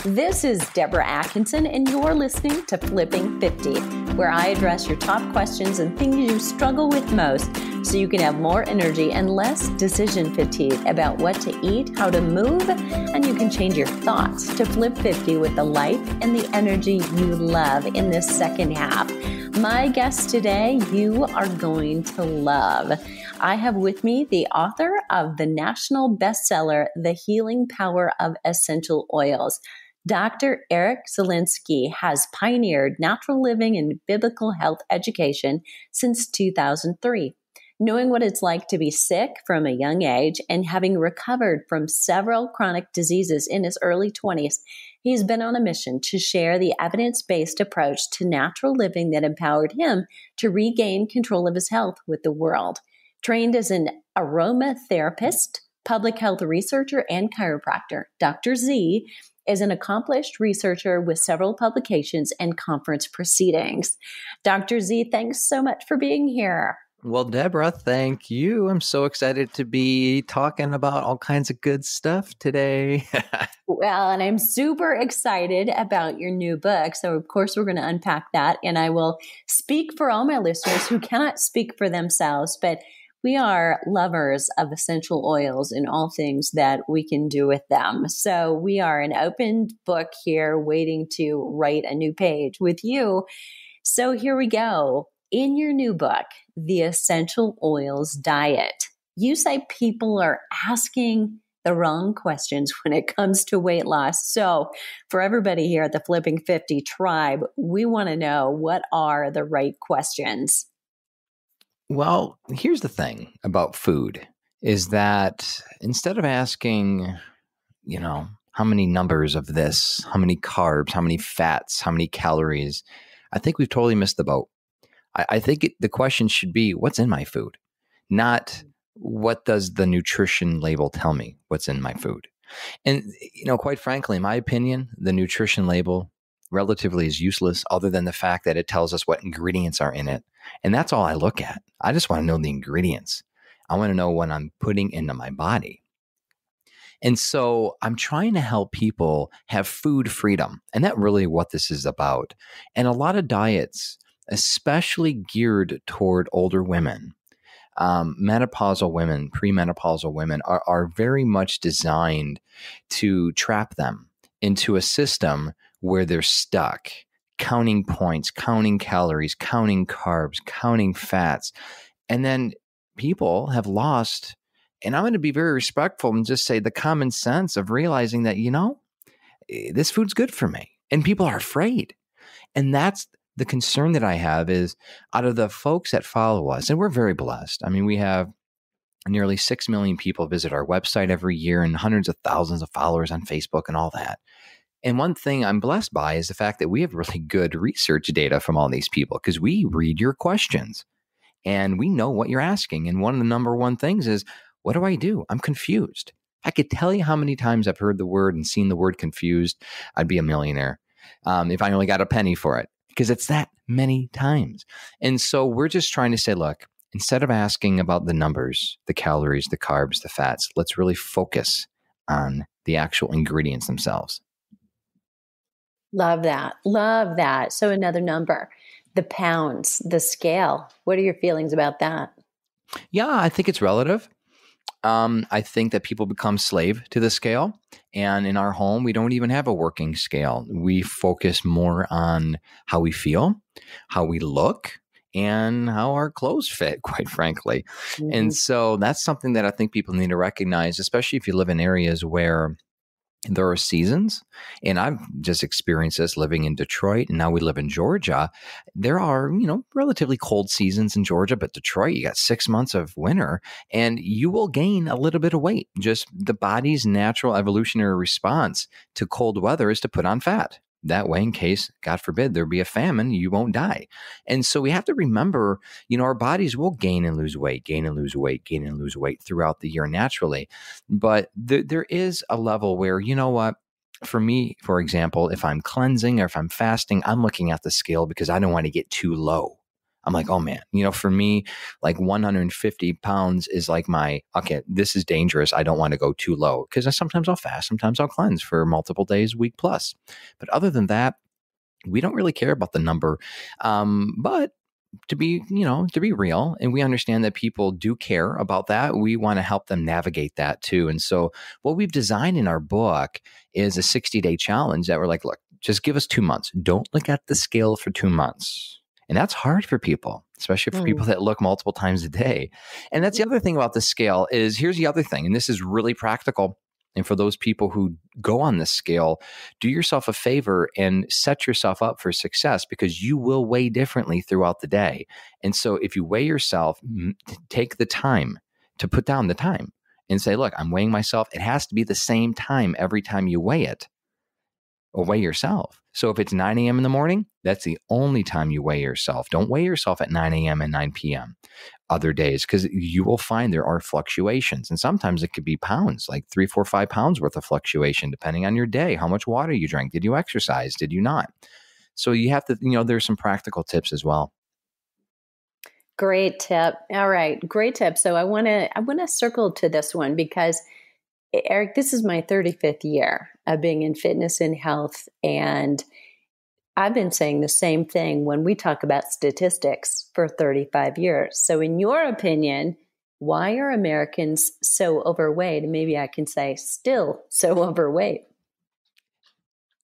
This is Deborah Atkinson, and you're listening to Flipping 50, where I address your top questions and things you struggle with most so you can have more energy and less decision fatigue about what to eat, how to move, and you can change your thoughts to flip 50 with the life and the energy you love in this second half. My guest today, you are going to love. I have with me the author of the National Bestseller, The Healing Power of Essential Oils. Dr. Eric Zielinskihas has pioneered natural living and biblical health education since 2003. Knowing what it's like to be sick from a young age and having recovered from several chronic diseases in his early 20s, he's been on a mission to share the evidence-based approach to natural living that empowered him to regain control of his health with the world. Trained as an aromatherapist, public health researcher, and chiropractor, Dr. Z is an accomplished researcher with several publications and conference proceedings. Dr. Z, thanks so much for being here. Well, Deborah, thank you. I'm so excited to be talking about all kinds of good stuff today. Well, and I'm super excited about your new book. So, of course, we're going to unpack that. And I will speak for all my listeners who cannot speak for themselves, but we are lovers of essential oils and all things that we can do with them. So we are an open book here waiting to write a new page with you. So here we go. In your new book, The Essential Oils Diet, you say people are asking the wrong questions when it comes to weight loss. So for everybody here at the Flipping 50 tribe, we want to know, what are the right questions? Well, here's the thing about food is that instead of asking, how many numbers of this, how many carbs, how many fats, how many calories, I think we've totally missed the boat. I think the question should be, what's in my food? Not what does the nutrition label tell me what's in my food? And, quite frankly, in my opinion, the nutrition label relatively is useless other than the fact that it tells us what ingredients are in it. And that's all I look at. I just want to know the ingredients. I want to know what I'm putting into my body. And so I'm trying to help people have food freedom. And that's really what this is about. And a lot of diets, especially geared toward older women, menopausal women, premenopausal women, are very much designed to trap them into a system where they're stuck, counting points, counting calories, counting carbs, counting fats. And then people have lost, and I'm going to be very respectful and just say the common sense of realizing that, this food's good for me. And people are afraid. And that's the concern that I have is out of the folks that follow us, and we're very blessed. I mean, we have nearly 6 million people visit our website every year and hundreds of thousands of followers on Facebook and all that. And one thing I'm blessed by is the fact that we have really good research data from all these people because we read your questions and we know what you're asking. And one of the number one things is, what do I do? I'm confused. I could tell you how many times I've heard the word and seen the word confused. I'd be a millionaire if I only got a penny for it, because it's that many times. And so we're just trying to say, look, instead of asking about the numbers, the calories, the carbs, the fats, let's really focus on the actual ingredients themselves. Love that. Love that. So another number, the pounds, the scale. What are your feelings about that? Yeah, I think it's relative. I think that people become slave to the scale. And in our home, we don't even have a working scale. We focus more on how we feel, how we look, and how our clothes fit, quite frankly. Mm-hmm. And so that's something that I think people need to recognize, especially if you live in areas where there are seasons. And I've just experienced this living in Detroit, and now we live in Georgia. There are, relatively cold seasons in Georgia, but Detroit, you got 6 months of winter, and you will gain a little bit of weight. Just the body's natural evolutionary response to cold weather is to put on fat. That way, in case, God forbid, there be a famine, you won't die. And so we have to remember, our bodies will gain and lose weight, gain and lose weight, gain and lose weight throughout the year naturally. But there is a level where, for me, for example, if I'm cleansing or if I'm fasting, I'm looking at the scale because I don't want to get too low. I'm like, oh man, for me, like 150 pounds is like okay, this is dangerous. I don't want to go too low because sometimes I'll fast, sometimes I'll cleanse for multiple days, week plus. But other than that, we don't really care about the number. But to be real, and we understand that people do care about that, we want to help them navigate that too. And so what we've designed in our book is a 60-day challenge that we're like, look, just give us 2 months. Don't look at the scale for 2 months. And that's hard for people, especially for people that look multiple times a day. And that's the other thing about the scale is, here's the other thing, and this is really practical. And for those people who go on this scale, do yourself a favor and set yourself up for success, because you will weigh differently throughout the day. And so if you weigh yourself, take the time to put down the time and say, look, I'm weighing myself. It has to be the same time every time you weigh it or weigh yourself. So if it's 9 a.m. in the morning, that's the only time you weigh yourself. Don't weigh yourself at 9 a.m. and 9 p.m. other days, because you will find there are fluctuations. And sometimes it could be pounds, like 3, 4, 5 pounds worth of fluctuation, depending on your day, how much water you drank. Did you exercise? Did you not? So you have to, there's some practical tips as well. Great tip. All right. Great tip. So I want to circle to this one because, Eric, this is my 35th year of being in fitness and health. And I've been saying the same thing when we talk about statistics for 35 years. So in your opinion, why are Americans so overweight? And maybe I can say still so overweight.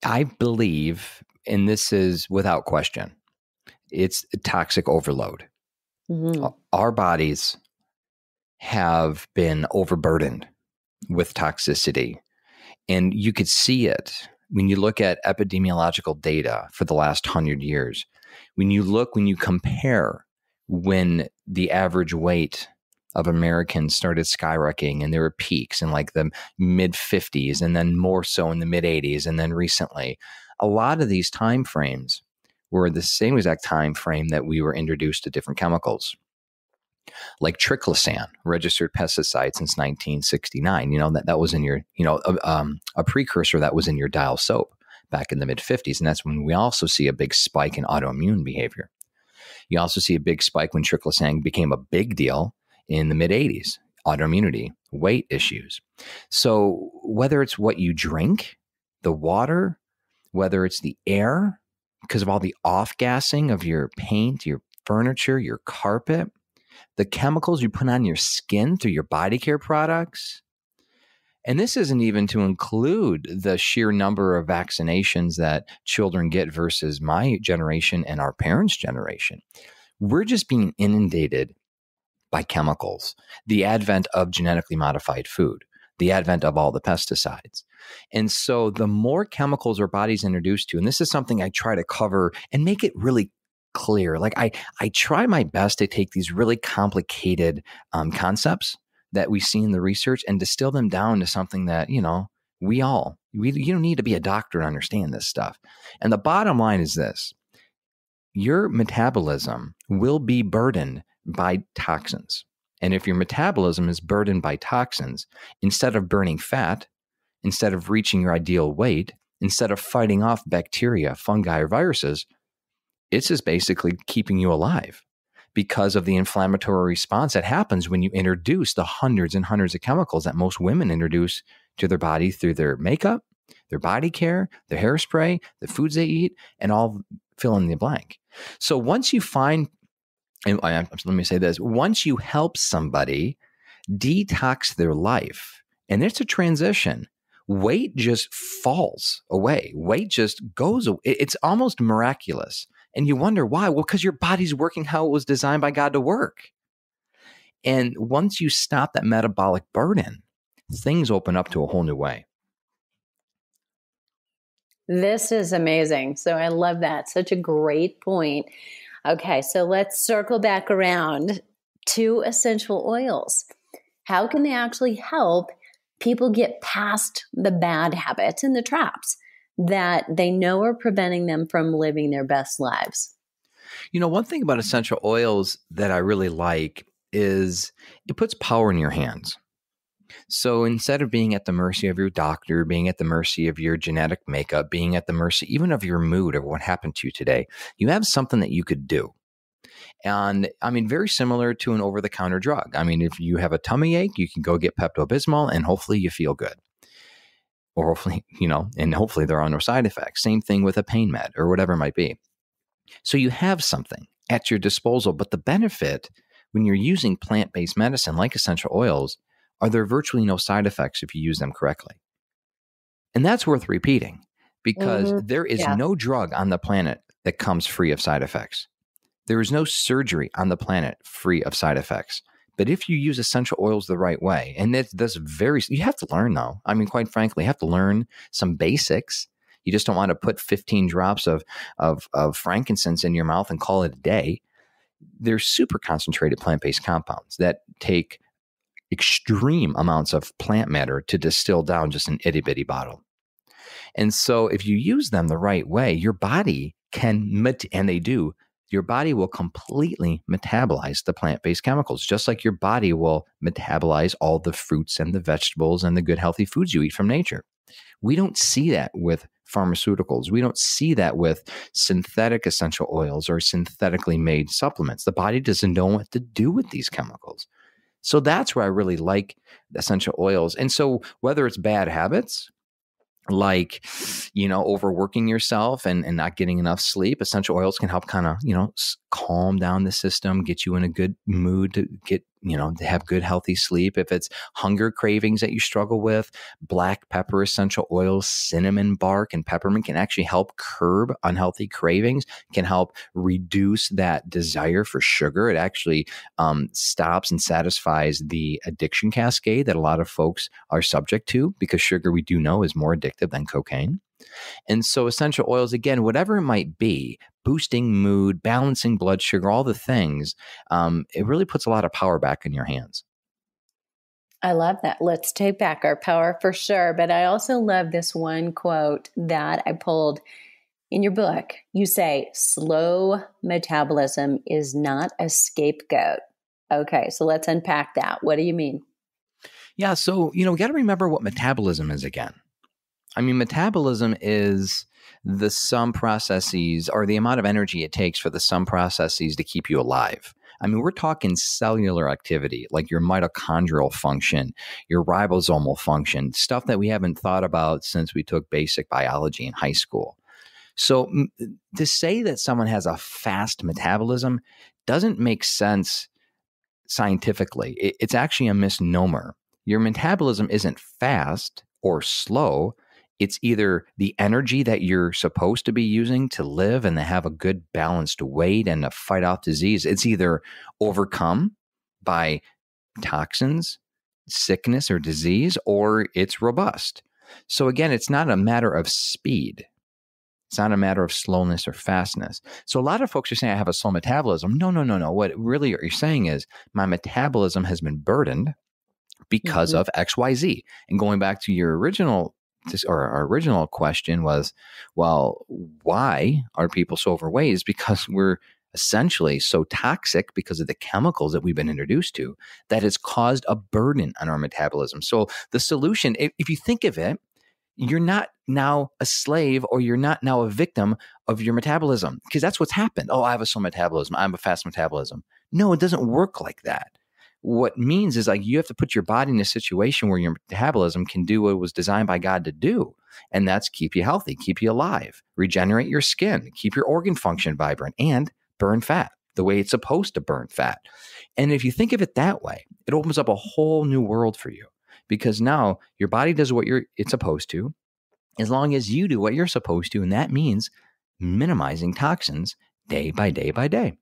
I believe, and this is without question, it's toxic overload. Mm-hmm. Our bodies have been overburdened with toxicity. And you could see it when you look at epidemiological data for the last 100 years. When you compare when the average weight of Americans started skyrocketing, and there were peaks in like the mid 50s, and then more so in the mid 80s, and then recently, a lot of these time frames were the same exact time frame that we were introduced to different chemicals. Like triclosan, registered pesticide since 1969. That was in your, a precursor that was in your Dial soap back in the mid 50s. And that's when we also see a big spike in autoimmune behavior. You also see a big spike when triclosan became a big deal in the mid 80s, autoimmunity, weight issues. So whether it's what you drink, the water, whether it's the air, because of all the off-gassing of your paint, your furniture, your carpet, the chemicals you put on your skin through your body care products. And this isn't even to include the sheer number of vaccinations that children get versus my generation and our parents' generation. We're just being inundated by chemicals, the advent of genetically modified food, the advent of all the pesticides. And so the more chemicals our body's introduced to, and this is something I try to cover and make it really clear. Like I try my best to take these really complicated concepts that we see in the research and distill them down to something that, you don't need to be a doctor to understand this stuff. And the bottom line is this: your metabolism will be burdened by toxins. And if your metabolism is burdened by toxins, instead of burning fat, instead of reaching your ideal weight, instead of fighting off bacteria, fungi, or viruses, it's just basically keeping you alive because of the inflammatory response that happens when you introduce the hundreds and hundreds of chemicals that most women introduce to their body through their makeup, their body care, their hairspray, the foods they eat, and all fill in the blank. So once you find, and let me say this, once you help somebody detox their life, and it's a transition, weight just falls away. Weight just goes away. It's almost miraculous. And you wonder why? Well, because your body's working how it was designed by God to work. And once you stop that metabolic burden, things open up to a whole new way. This is amazing. So I love that. Such a great point. Okay, so let's circle back around to essential oils. How can they actually help people get past the bad habits and the traps that they know are preventing them from living their best lives? One thing about essential oils that I really like is it puts power in your hands. So instead of being at the mercy of your doctor, being at the mercy of your genetic makeup, being at the mercy even of your mood or what happened to you today, you have something that you could do. And I mean, very similar to an over-the-counter drug. I mean, if you have a tummy ache, you can go get Pepto-Bismol and hopefully you feel good. Or hopefully, and hopefully there are no side effects. Same thing with a pain med or whatever it might be. So you have something at your disposal, but the benefit when you're using plant-based medicine like essential oils are there virtually no side effects if you use them correctly. And that's worth repeating because there is no drug on the planet that comes free of side effects. There is no surgery on the planet free of side effects. But if you use essential oils the right way, and you have to learn though. I mean, quite frankly, you have to learn some basics. You just don't want to put 15 drops of frankincense in your mouth and call it a day. They're super concentrated plant-based compounds that take extreme amounts of plant matter to distill down just an itty bitty bottle. And so if you use them the right way, your body your body will completely metabolize the plant-based chemicals, just like your body will metabolize all the fruits and the vegetables and the good healthy foods you eat from nature. We don't see that with pharmaceuticals. We don't see that with synthetic essential oils or synthetically made supplements. The body doesn't know what to do with these chemicals. So that's where I really like essential oils. And so whether it's bad habits, like, overworking yourself and not getting enough sleep, essential oils can help kind of, calm down the system, get you in a good mood to get, to have good, healthy sleep. If it's hunger cravings that you struggle with, black pepper essential oils, cinnamon bark, and peppermint can actually help curb unhealthy cravings, can help reduce that desire for sugar. It actually stops and satisfies the addiction cascade that a lot of folks are subject to because sugar, we do know, is more addictive than cocaine. And so essential oils, again, whatever it might be, boosting mood, balancing blood sugar, all the things, it really puts a lot of power back in your hands. I love that. Let's take back our power for sure. But I also love this one quote that I pulled in your book. You say, slow metabolism is not a scapegoat. Okay, so let's unpack that. What do you mean? Yeah, so, we got to remember what metabolism is again. I mean, metabolism is the sum processes or the amount of energy it takes for the sum processes to keep you alive. I mean, we're talking cellular activity, like your mitochondrial function, your ribosomal function, stuff that we haven't thought about since we took basic biology in high school. So to say that someone has a fast metabolism doesn't make sense scientifically. It's actually a misnomer. Your metabolism isn't fast or slow. It's either the energy that you're supposed to be using to live and to have a good balanced weight and to fight off disease. It's either overcome by toxins, sickness, or disease, or it's robust. So again, it's not a matter of speed. It's not a matter of slowness or fastness. So a lot of folks are saying, I have a slow metabolism. No. What really you're saying is my metabolism has been burdened because of XYZ. And going back to your original our original question was, well, why are people so overweight? Is because we're essentially so toxic because of the chemicals that we've been introduced to that has caused a burden on our metabolism. So the solution, if you think of it, you're not now a slave or you're not now a victim of your metabolism because that's what's happened. Oh, I have a slow metabolism. I have a fast metabolism. No, it doesn't work like that. What means is like you have to put your body in a situation where your metabolism can do what it was designed by God to do. And that's keep you healthy, keep you alive, regenerate your skin, keep your organ function vibrant, and burn fat the way it's supposed to burn fat. And if you think of it that way, it opens up a whole new world for you because now your body does what it's supposed to as long as you do what you're supposed to. And that means minimizing toxins day by day by day.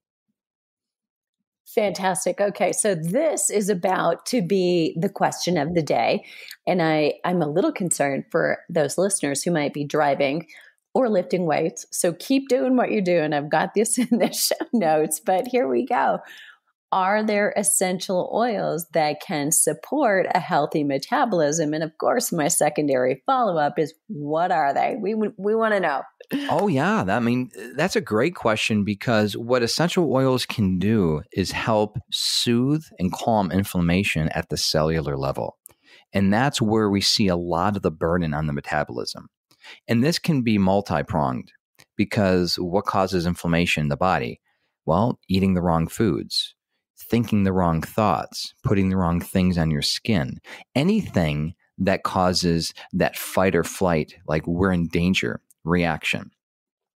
Fantastic. Okay, so this is about to be the question of the day. And I'm a little concerned for those listeners who might be driving or lifting weights. So keep doing what you're doing. I've got this in the show notes, but here we go. Are there essential oils that can support a healthy metabolism? And of course, my secondary follow-up is, what are they? We want to know. Oh, yeah. That's a great question because what essential oils can do is help soothe and calm inflammation at the cellular level. And that's where we see a lot of the burden on the metabolism. And this can be multi-pronged because what causes inflammation in the body? Well, eating the wrong foods, thinking the wrong thoughts, putting the wrong things on your skin, anything that causes that fight or flight, like we're in danger reaction.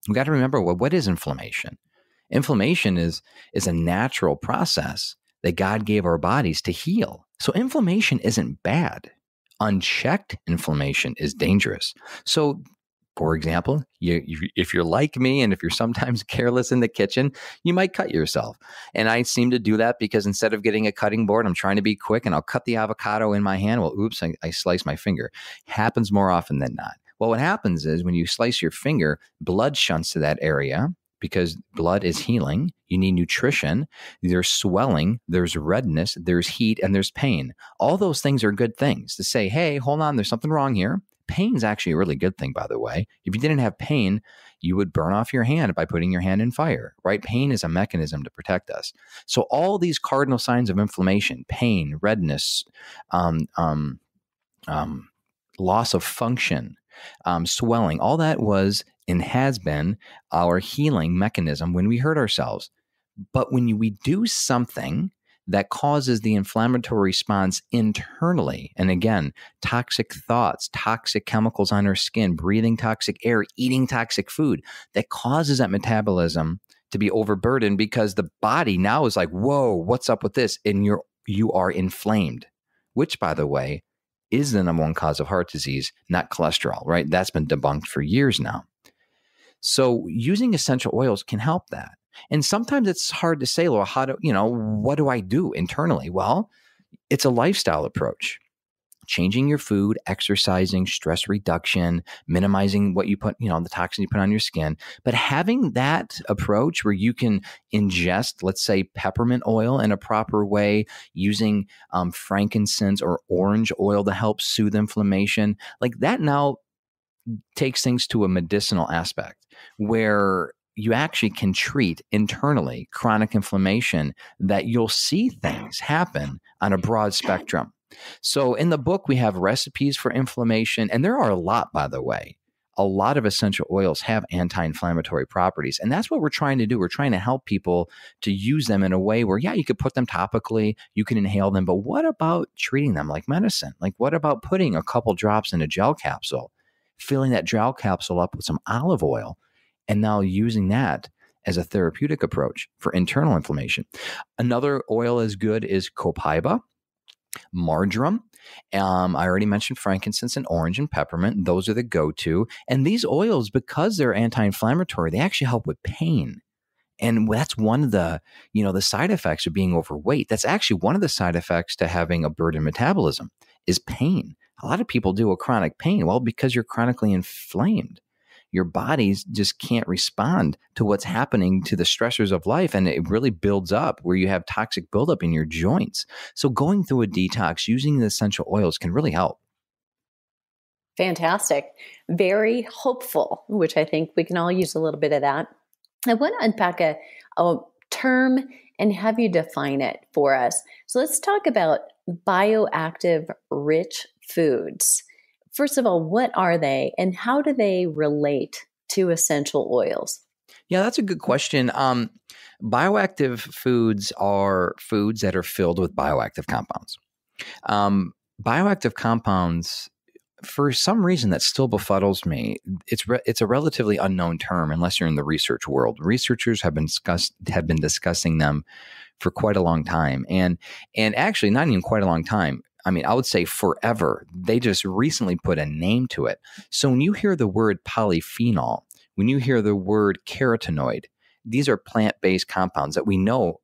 We got to remember, well, what is inflammation? Inflammation is a natural process that God gave our bodies to heal. So inflammation isn't bad. Unchecked inflammation is dangerous. So, for example, if you're like me and if you're sometimes careless in the kitchen, you might cut yourself. And I seem to do that because instead of getting a cutting board, I'm trying to be quick and I'll cut the avocado in my hand. Well, oops, I slice my finger. Happens more often than not. Well, what happens is when you slice your finger, blood shunts to that area because blood is healing. You need nutrition. There's swelling, there's redness, there's heat, and there's pain. All those things are good things to say, hey, hold on, there's something wrong here. Pain is actually a really good thing, by the way. If you didn't have pain, you would burn off your hand by putting your hand in fire, right? Pain is a mechanism to protect us. So all these cardinal signs of inflammation, pain, redness, loss of function, swelling, all that was and has been our healing mechanism when we hurt ourselves. But when we do something that causes the inflammatory response internally, and again, toxic thoughts, toxic chemicals on our skin, breathing toxic air, eating toxic food, that causes that metabolism to be overburdened because the body now is like, whoa, what's up with this? And you are inflamed, which, by the way, is the number one cause of heart disease, not cholesterol, right? That's been debunked for years now. So using essential oils can help that. And sometimes it's hard to say, well, what do I do internally? Well, it's a lifestyle approach. Changing your food, exercising, stress reduction, minimizing what you put, the toxins you put on your skin. But having that approach where you can ingest, let's say, peppermint oil in a proper way, using frankincense or orange oil to help soothe inflammation, like that now takes things to a medicinal aspect where you actually can treat internally chronic inflammation, that you'll see things happen on a broad spectrum. So in the book, we have recipes for inflammation, and there are a lot, by the way. A lot of essential oils have anti-inflammatory properties, and that's what we're trying to do. We're trying to help people to use them in a way where, yeah, you could put them topically, you can inhale them, but what about treating them like medicine? Like, what about putting a couple drops in a gel capsule, filling that gel capsule up with some olive oil, and now using that as a therapeutic approach for internal inflammation? Another oil as good is Copaiba Marjoram. I already mentioned frankincense and orange and peppermint. Those are the go-to. And these oils, because they're anti-inflammatory, they actually help with pain. And that's one of the, the side effects of being overweight. That's actually one of the side effects to having a burdened metabolism is pain. A lot of people do a chronic pain. Well, because you're chronically inflamed. Your bodies just can't respond to what's happening to the stressors of life. And it really builds up where you have toxic buildup in your joints. So going through a detox, using the essential oils can really help. Fantastic. Very hopeful, which I think we can all use a little bit of that. I want to unpack a term and have you define it for us. So let's talk about bioactive rich foods. First of all, what are they and how do they relate to essential oils? Yeah, that's a good question. Bioactive foods are foods that are filled with bioactive compounds. Bioactive compounds, for some reason that still befuddles me, it's a relatively unknown term unless you're in the research world. Researchers have been discussing them for quite a long time, and actually not even quite a long time. I mean, I would say forever. They just recently put a name to it. So when you hear the word polyphenol, when you hear the word carotenoid, these are plant-based compounds that we know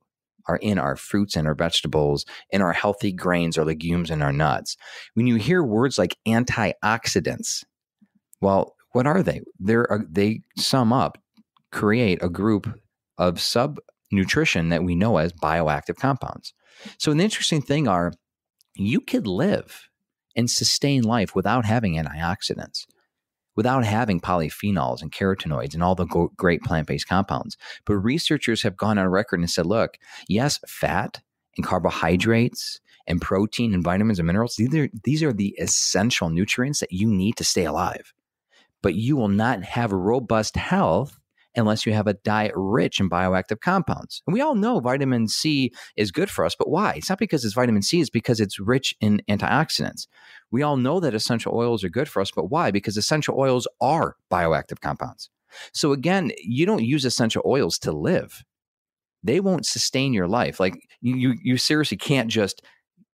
are in our fruits and our vegetables, in our healthy grains, our legumes, and our nuts. When you hear words like antioxidants, well, what are they? They sum up, create a group of sub-nutrition that we know as bioactive compounds. So the interesting thing are, you could live and sustain life without having antioxidants, without having polyphenols and carotenoids and all the great plant-based compounds. But researchers have gone on record and said, look, yes, fat and carbohydrates and protein and vitamins and minerals, these are the essential nutrients that you need to stay alive. But you will not have robust health unless you have a diet rich in bioactive compounds. And we all know vitamin C is good for us, but why? It's not because it's vitamin C, it's because it's rich in antioxidants. We all know that essential oils are good for us, but why? Because essential oils are bioactive compounds. So again, you don't use essential oils to live. They won't sustain your life. Like you seriously can't just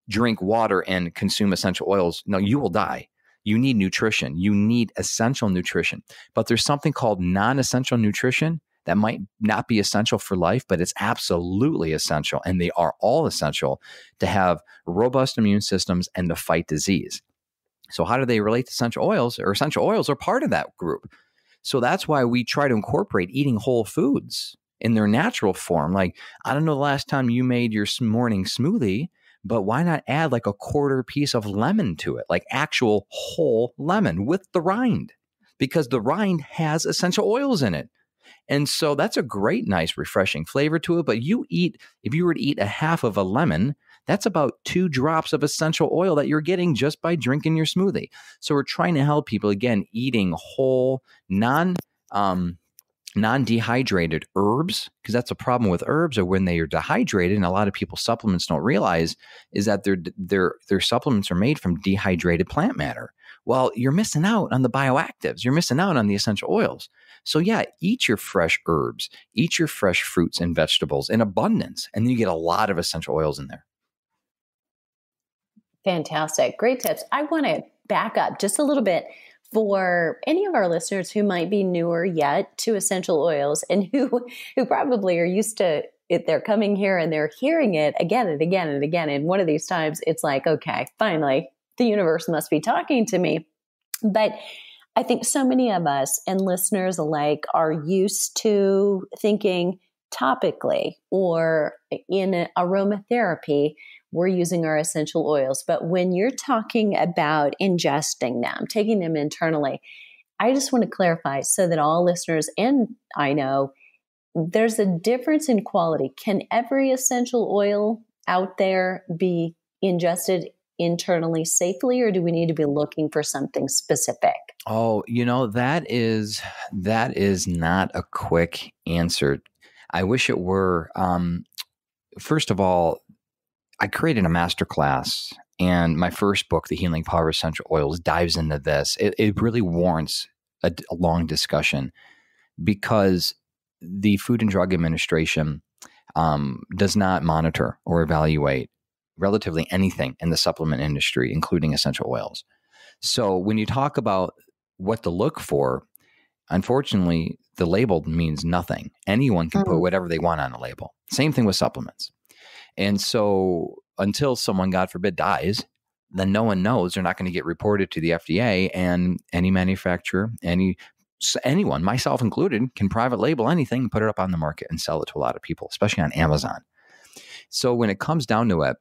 drink water and consume essential oils. No, you will die. You need nutrition. You need essential nutrition. But there's something called non-essential nutrition that might not be essential for life, but it's absolutely essential. And they are all essential to have robust immune systems and to fight disease. So how do they relate to essential oils? Or essential oils are part of that group. So that's why we try to incorporate eating whole foods in their natural form. Like, I don't know the last time you made your morning smoothie, but why not add like a quarter piece of lemon to it, like actual whole lemon with the rind, because the rind has essential oils in it. And so that's a great, nice, refreshing flavor to it. But if you were to eat a half of a lemon, that's about 2 drops of essential oil that you're getting just by drinking your smoothie. So we're trying to help people, again, eating whole, non-dehydrated herbs, because that's a problem with herbs, or when they are dehydrated, and a lot of people's supplements don't realize, is that their supplements are made from dehydrated plant matter. Well, you're missing out on the bioactives. You're missing out on the essential oils. So yeah, eat your fresh herbs, eat your fresh fruits and vegetables in abundance, and then you get a lot of essential oils in there. Fantastic. Great tips. I want to back up just a little bit for any of our listeners who might be newer yet to essential oils and who probably are used to it. They're coming here and they're hearing it again and again and again. And one of these times it's like, okay, finally, the universe must be talking to me. But I think so many of us and listeners alike are used to thinking topically or in aromatherapy, we're using our essential oils. But when you're talking about ingesting them, taking them internally, I just want to clarify so that all listeners, and I know, there's a difference in quality. Can every essential oil out there be ingested internally safely, or do we need to be looking for something specific? Oh, that is not a quick answer. I wish it were. First of all, I created a masterclass, and my first book, The Healing Power of Essential Oils, dives into this. It really warrants a long discussion, because the Food and Drug Administration does not monitor or evaluate relatively anything in the supplement industry, including essential oils. So when you talk about what to look for, unfortunately, the label means nothing. Anyone can put whatever they want on a label. Same thing with supplements. And so until someone, God forbid, dies, then no one knows. They're not going to get reported to the FDA, and any manufacturer, anyone, myself included, can private label anything and put it up on the market and sell it to a lot of people, especially on Amazon. So when it comes down to it,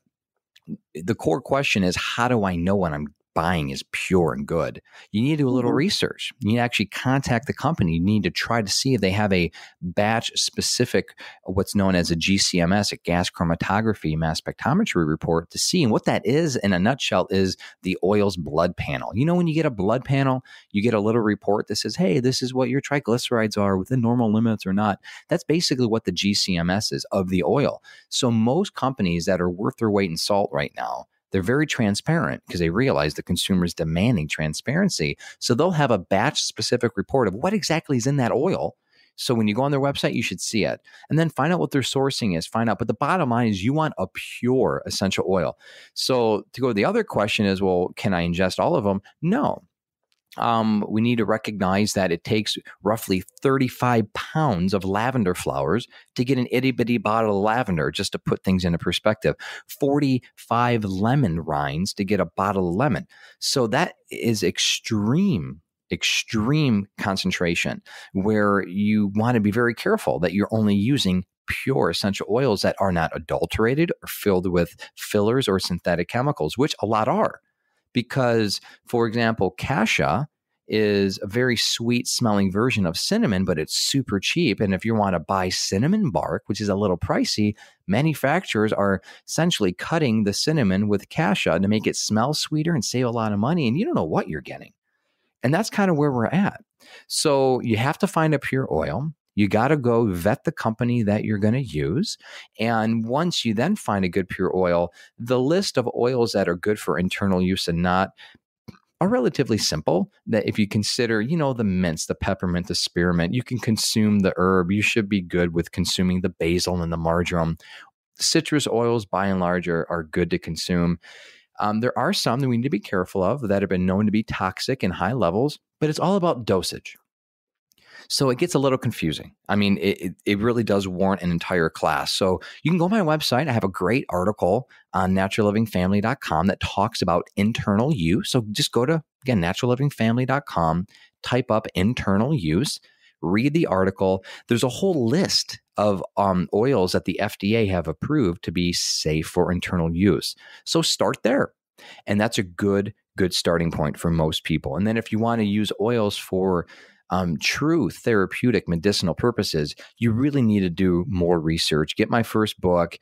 the core question is, how do I know what I'm buying is pure and good? You need to do a little research. You need to actually contact the company. You need to try to see if they have a batch specific, what's known as a GCMS, a gas chromatography mass spectrometry report, to see. And what that is in a nutshell is the oil's blood panel. When you get a blood panel, you get a little report that says, hey, this is what your triglycerides are within normal limits or not. That's basically what the GCMS is of the oil. So most companies that are worth their weight in salt right now, they're very transparent because they realize the consumer is demanding transparency. So they'll have a batch-specific report of what exactly is in that oil. So when you go on their website, you should see it. And then find out what their sourcing is, find out. But the bottom line is you want a pure essential oil. So to go to the other question is, well, can I ingest all of them? No. We need to recognize that it takes roughly 35 pounds of lavender flowers to get an itty-bitty bottle of lavender, just to put things into perspective. 45 lemon rinds to get a bottle of lemon. So that is extreme concentration, where you want to be very careful that you're only using pure essential oils that are not adulterated or filled with fillers or synthetic chemicals, which a lot are. Because, for example, cassia is a very sweet smelling version of cinnamon, but it's super cheap. And if you want to buy cinnamon bark, which is a little pricey, manufacturers are essentially cutting the cinnamon with cassia to make it smell sweeter and save a lot of money. And you don't know what you're getting. And that's kind of where we're at. So you have to find a pure oil. You got to go vet the company that you're going to use. And once you then find a good pure oil, the list of oils that are good for internal use and not are relatively simple. That if you consider, the mints, the peppermint, the spearmint, you can consume the herb. You should be good with consuming the basil and the marjoram. Citrus oils, by and large, are good to consume. There are some that we need to be careful of that have been known to be toxic in high levels, but it's all about dosage. So it gets a little confusing. I mean, it really does warrant an entire class. So you can go to my website. I have a great article on naturallivingfamily.com that talks about internal use. So just go to, again, naturallivingfamily.com, type up internal use, read the article. There's a whole list of oils that the FDA have approved to be safe for internal use. So start there. And that's a good starting point for most people. And then if you want to use oils for true therapeutic medicinal purposes, you really need to do more research. Get my first book.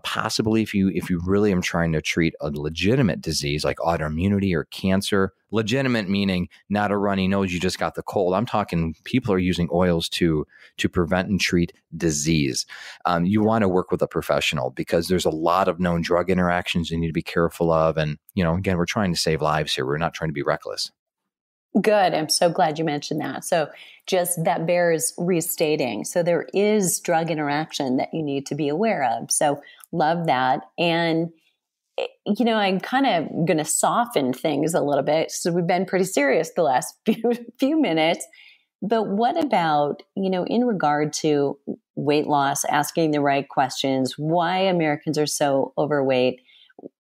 Possibly if you really am trying to treat a legitimate disease like autoimmunity or cancer, legitimate meaning not a runny nose, you just got the cold. I'm talking people are using oils to prevent and treat disease. You want to work with a professional because there's a lot of known drug interactions you need to be careful of. And, again, we're trying to save lives here. We're not trying to be reckless. Good. I'm so glad you mentioned that. So just that bears restating. So there is drug interaction that you need to be aware of. So love that. And, I'm kind of going to soften things a little bit. So we've been pretty serious the last few minutes. But what about, in regard to weight loss, asking the right questions, why Americans are so overweight?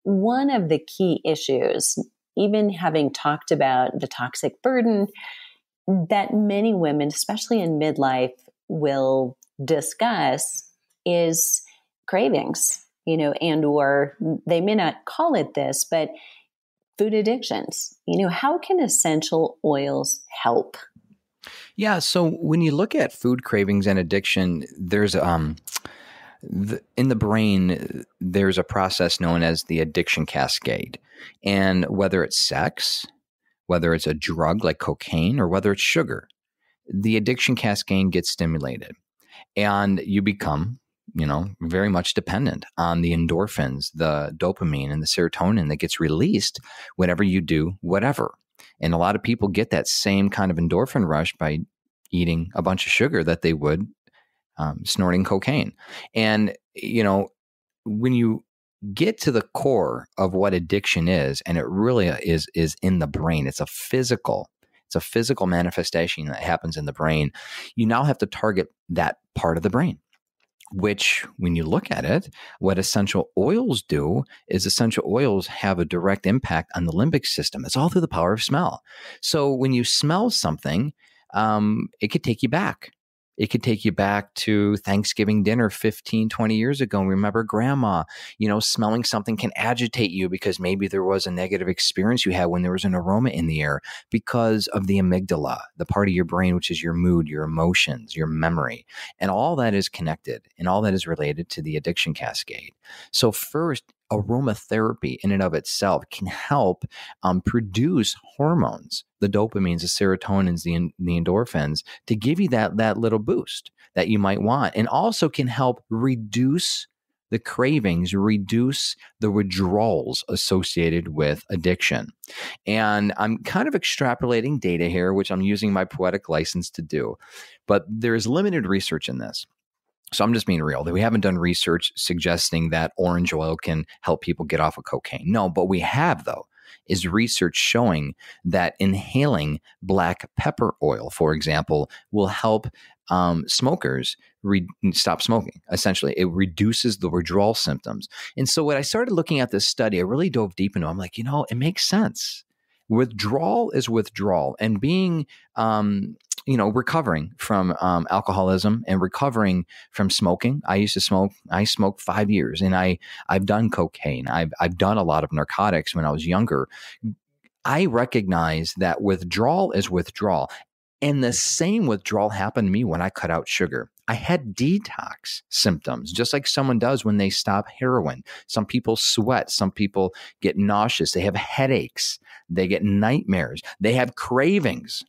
One of the key issues, even having talked about the toxic burden that many women, especially in midlife, will discuss is cravings, and or they may not call it this, but food addictions. How can essential oils help? Yeah. So when you look at food cravings and addiction, there's in the brain, there's a process known as the Addiction Cascade. And whether it's sex, whether it's a drug like cocaine, or whether it's sugar, the Addiction Cascade gets stimulated. And you become, very much dependent on the endorphins, the dopamine, and the serotonin that gets released whenever you do whatever. And a lot of people get that same kind of endorphin rush by eating a bunch of sugar that they would snorting cocaine. And, when you get to the core of what addiction is, and it really is in the brain, it's a physical manifestation that happens in the brain. You now have to target that part of the brain, which when you look at it, what essential oils do is essential oils have a direct impact on the limbic system. It's all through the power of smell. So when you smell something, it could take you back. It could take you back to Thanksgiving dinner 15, 20 years ago. And remember grandma, smelling something can agitate you because maybe there was a negative experience you had when there was an aroma in the air because of the amygdala, the part of your brain, which is your mood, your emotions, your memory. And all that is connected and all that is related to the addiction cascade. So first, aromatherapy in and of itself can help produce hormones, the dopamines, the serotonins, the endorphins, to give you that little boost that you might want, and also can help reduce the cravings, reduce the withdrawals associated with addiction. And I'm kind of extrapolating data here, which I'm using my poetic license to do, but there's limited research in this. So I'm just being real. We haven't done research suggesting that orange oil can help people get off of cocaine. No, but we have, though, is research showing that inhaling black pepper oil, for example, will help smokers stop smoking. Essentially, it reduces the withdrawal symptoms. And so when I started looking at this study, I really dove deep into it. I'm like, it makes sense. Withdrawal is withdrawal. And being recovering from alcoholism and recovering from smoking. I used to smoke. I smoked 5 years, and I've done cocaine. I've done a lot of narcotics when I was younger. I recognize that withdrawal is withdrawal. And the same withdrawal happened to me when I cut out sugar. I had detox symptoms, just like someone does when they stop heroin. Some people sweat. Some people get nauseous. They have headaches. They get nightmares. They have cravings.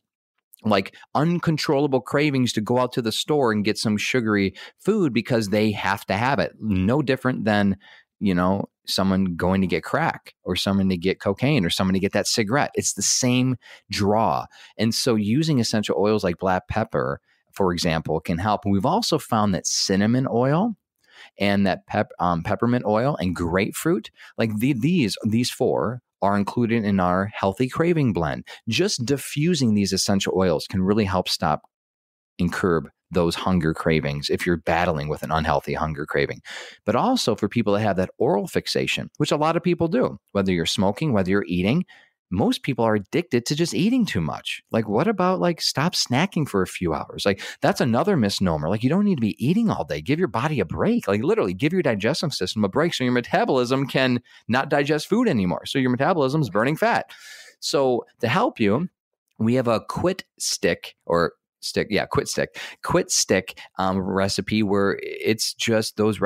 like uncontrollable cravings to go out to the store and get some sugary food because they have to have it. No different than, someone going to get crack or someone to get cocaine or someone to get that cigarette. It's the same draw. And so using essential oils like black pepper, for example, can help. And we've also found that cinnamon oil and that peppermint oil and grapefruit, like these four are included in our healthy craving blend. Just diffusing these essential oils can really help stop and curb those hunger cravings if you're battling with an unhealthy hunger craving. But also for people that have that oral fixation, which a lot of people do, whether you're smoking, whether you're eating, most people are addicted to just eating too much. Like, what about stop snacking for a few hours? Like, that's another misnomer. Like, you don't need to be eating all day. Give your body a break. Like, literally give your digestive system a break so your metabolism can not digest food anymore. So your metabolism is burning fat. So to help you, we have a quit stick recipe where it's just those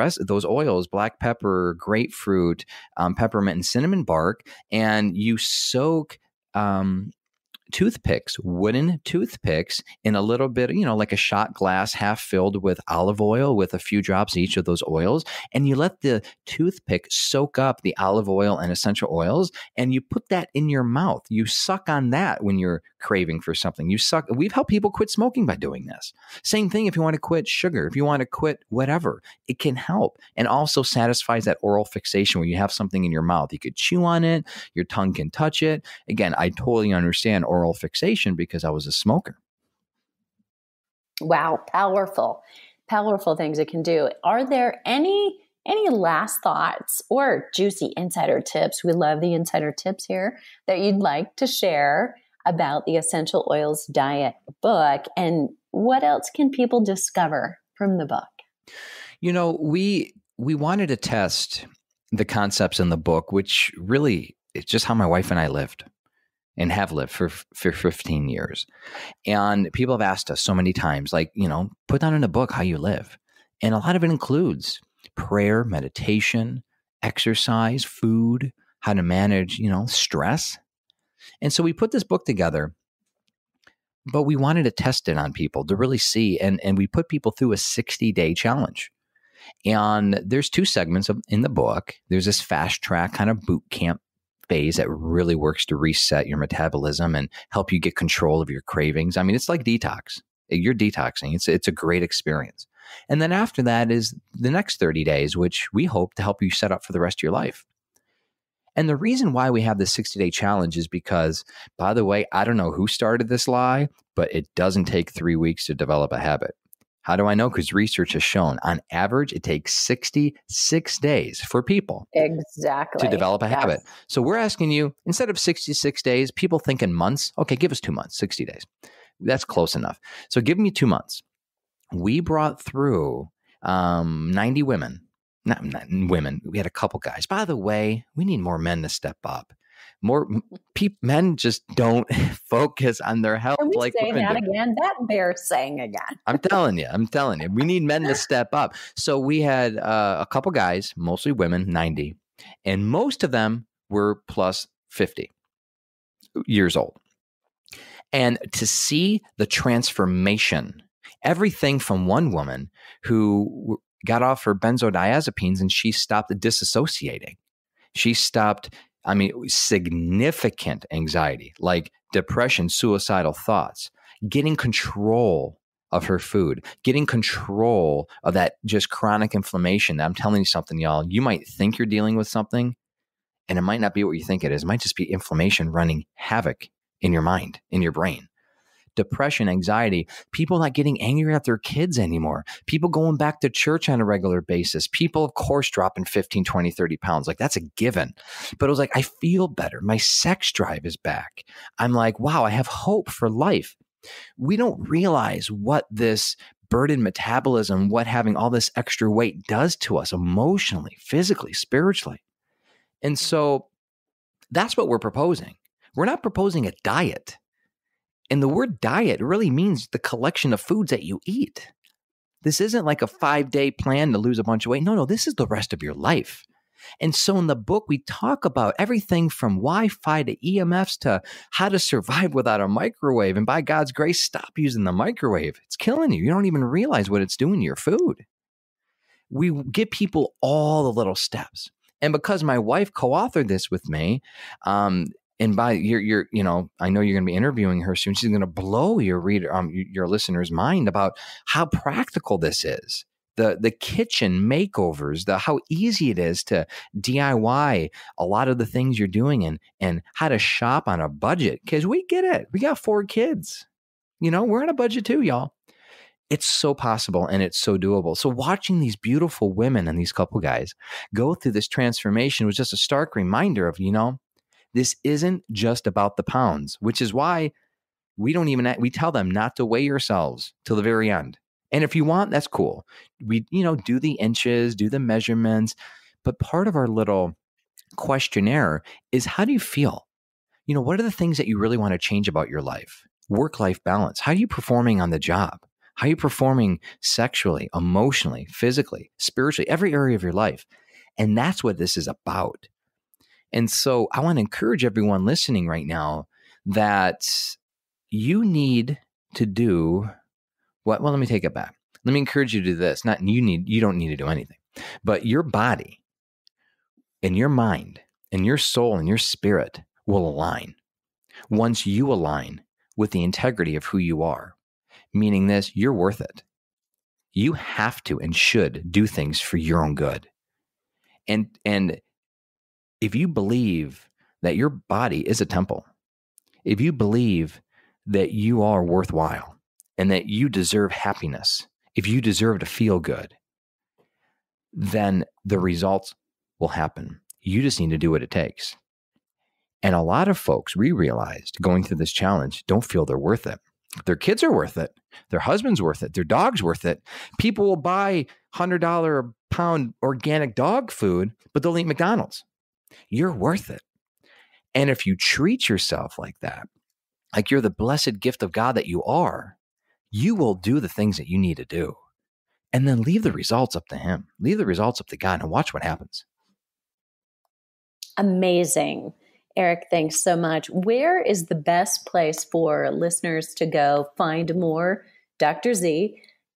oils, black pepper, grapefruit, peppermint, and cinnamon bark, and you soak wooden toothpicks in a little bit, like a shot glass half filled with olive oil with a few drops of each of those oils. And you let the toothpick soak up the olive oil and essential oils, and you put that in your mouth. You suck on that when you're craving for something. We've helped people quit smoking by doing this. Same thing if you want to quit sugar, if you want to quit whatever, it can help. And also satisfies that oral fixation where you have something in your mouth. You could chew on it, your tongue can touch it. Again, I totally understand oral fixation because I was a smoker. Wow, powerful things it can do. Are there any last thoughts or juicy insider tips? We love the insider tips here that you'd like to share about the Essential Oils Diet book, and what else can people discover from the book? We wanted to test the concepts in the book, which really is just how my wife and I lived and have lived for 15 years. And people have asked us so many times, put down in a book how you live. And a lot of it includes prayer, meditation, exercise, food, how to manage, stress. And so we put this book together, but we wanted to test it on people to really see. And we put people through a 60-day challenge. And there's two segments in the book. There's this fast track kind of boot camp phase that really works to reset your metabolism and help you get control of your cravings. I mean, it's like detox. You're detoxing. It's a great experience. And then after that is the next 30 days, which we hope to help you set up for the rest of your life. And the reason why we have this 60-day challenge is because, by the way, I don't know who started this lie, but it doesn't take 3 weeks to develop a habit. How do I know? Because research has shown on average, it takes 66 days for people to develop a habit. So we're asking you, instead of 66 days, people think in months. Okay, give us 2 months, 60 days. That's close enough. So give me 2 months. We brought through 90 women. Not women. We had a couple guys. By the way, we need more men to step up. More men just don't focus on their health. Can we say that again? That bears saying again. I'm telling you. We need men to step up. So we had a couple guys, mostly women, 90, and most of them were plus 50 years old. And to see the transformation, everything from one woman who got off her benzodiazepines and she stopped disassociating. She stopped, significant anxiety, like depression, suicidal thoughts, getting control of her food, getting control of that just chronic inflammation. I'm telling you something, y'all. You might think you're dealing with something, and it might not be what you think it is. It might just be inflammation running havoc in your mind, in your brain. Depression, anxiety, people not getting angry at their kids anymore, people going back to church on a regular basis, people, of course, dropping 15, 20, 30 pounds. Like, that's a given. But it was like, I feel better. My sex drive is back. I'm like, wow, I have hope for life. We don't realize what this burdened metabolism, what having all this extra weight does to us emotionally, physically, spiritually. And so that's what we're proposing. We're not proposing a diet. And the word diet really means the collection of foods that you eat. This isn't like a 5-day plan to lose a bunch of weight. No, this is the rest of your life. And so in the book, we talk about everything from Wi-Fi to EMFs to how to survive without a microwave. And by God's grace, stop using the microwave. It's killing you. You don't even realize what it's doing to your food. We give people all the little steps. And because my wife co-authored this with me, and by you're I know you're going to be interviewing her soon. She's going to blow your listener's mind about how practical this is. The kitchen makeovers, how easy it is to DIY a lot of the things you're doing, and how to shop on a budget. Because we get it. We got 4 kids. We're on a budget too, y'all. It's so possible and it's so doable. So watching these beautiful women and these couple guys go through this transformation was just a stark reminder of, this isn't just about the pounds, which is why we tell them not to weigh yourselves till the very end. And if you want, that's cool. We, do the inches, do the measurements. But part of our little questionnaire is, how do you feel? What are the things that you really want to change about your life? Work-life balance. How are you performing on the job? How are you performing sexually, emotionally, physically, spiritually, every area of your life? And that's what this is about. And so I want to encourage everyone listening right now that you need to do what? Well, let me take it back. Let me encourage you to do this. You don't need to do anything, but your body and your mind and your soul and your spirit will align once you align with the integrity of who you are. Meaning this, you're worth it. You have to and should do things for your own good. And if you believe that your body is a temple, if you believe that you are worthwhile and that you deserve happiness, if you deserve to feel good, then the results will happen. You just need to do what it takes. And a lot of folks, we realized going through this challenge, don't feel they're worth it. Their kids are worth it. Their husband's worth it. Their dog's worth it. People will buy $100 a pound organic dog food, but they'll eat McDonald's. You're worth it. And if you treat yourself like that, like you're the blessed gift of God that you are, you will do the things that you need to do. And then leave the results up to Him. Leave the results up to God and watch what happens. Amazing. Eric, thanks so much. Where is the best place for listeners to go find more Dr. Z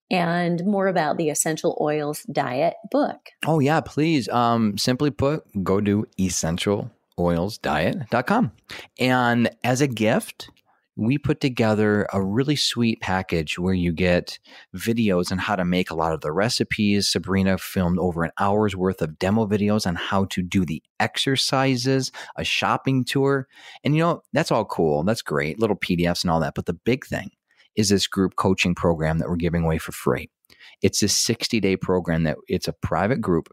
and more about the Essential Oils Diet book? Oh, yeah, please. Simply put, go to essentialoilsdiet.com. And as a gift, we put together a really sweet package where you get videos on how to make a lot of the recipes. Sabrina filmed over an hour's worth of demo videos on how to do the exercises, a shopping tour. And that's all cool. That's great. Little PDFs and all that. But the big thing is this group coaching program that we're giving away for free. It's a 60-day program it's a private group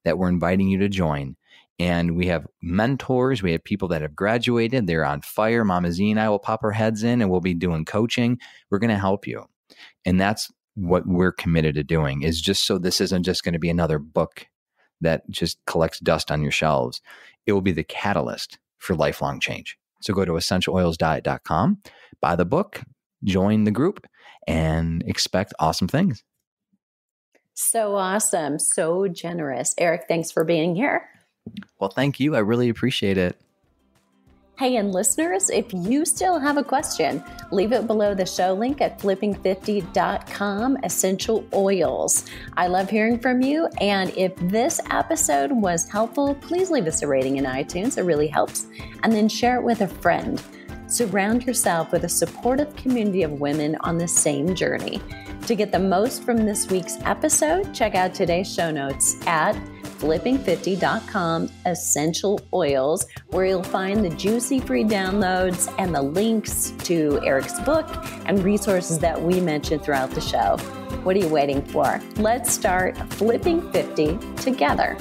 that we're inviting you to join. And we have mentors. We have people that have graduated. They're on fire. Mama Z and I will pop our heads in and we'll be doing coaching. We're going to help you. And that's what we're committed to doing, is just so this isn't just going to be another book that just collects dust on your shelves. It will be the catalyst for lifelong change. So go to essentialoilsdiet.com, buy the book, join the group, and expect awesome things. So awesome. So generous. Eric, thanks for being here. Well, thank you. I really appreciate it. Hey, and listeners, if you still have a question, leave it below the show link at flipping50.com, essential oils. I love hearing from you. And if this episode was helpful, please leave us a rating in iTunes. It really helps. And then share it with a friend. Surround yourself with a supportive community of women on the same journey. To get the most from this week's episode, check out today's show notes at flipping50.com essential oils, where you'll find the juicy free downloads and the links to Eric's book and resources that we mentioned throughout the show. What are you waiting for? Let's start flipping 50 together.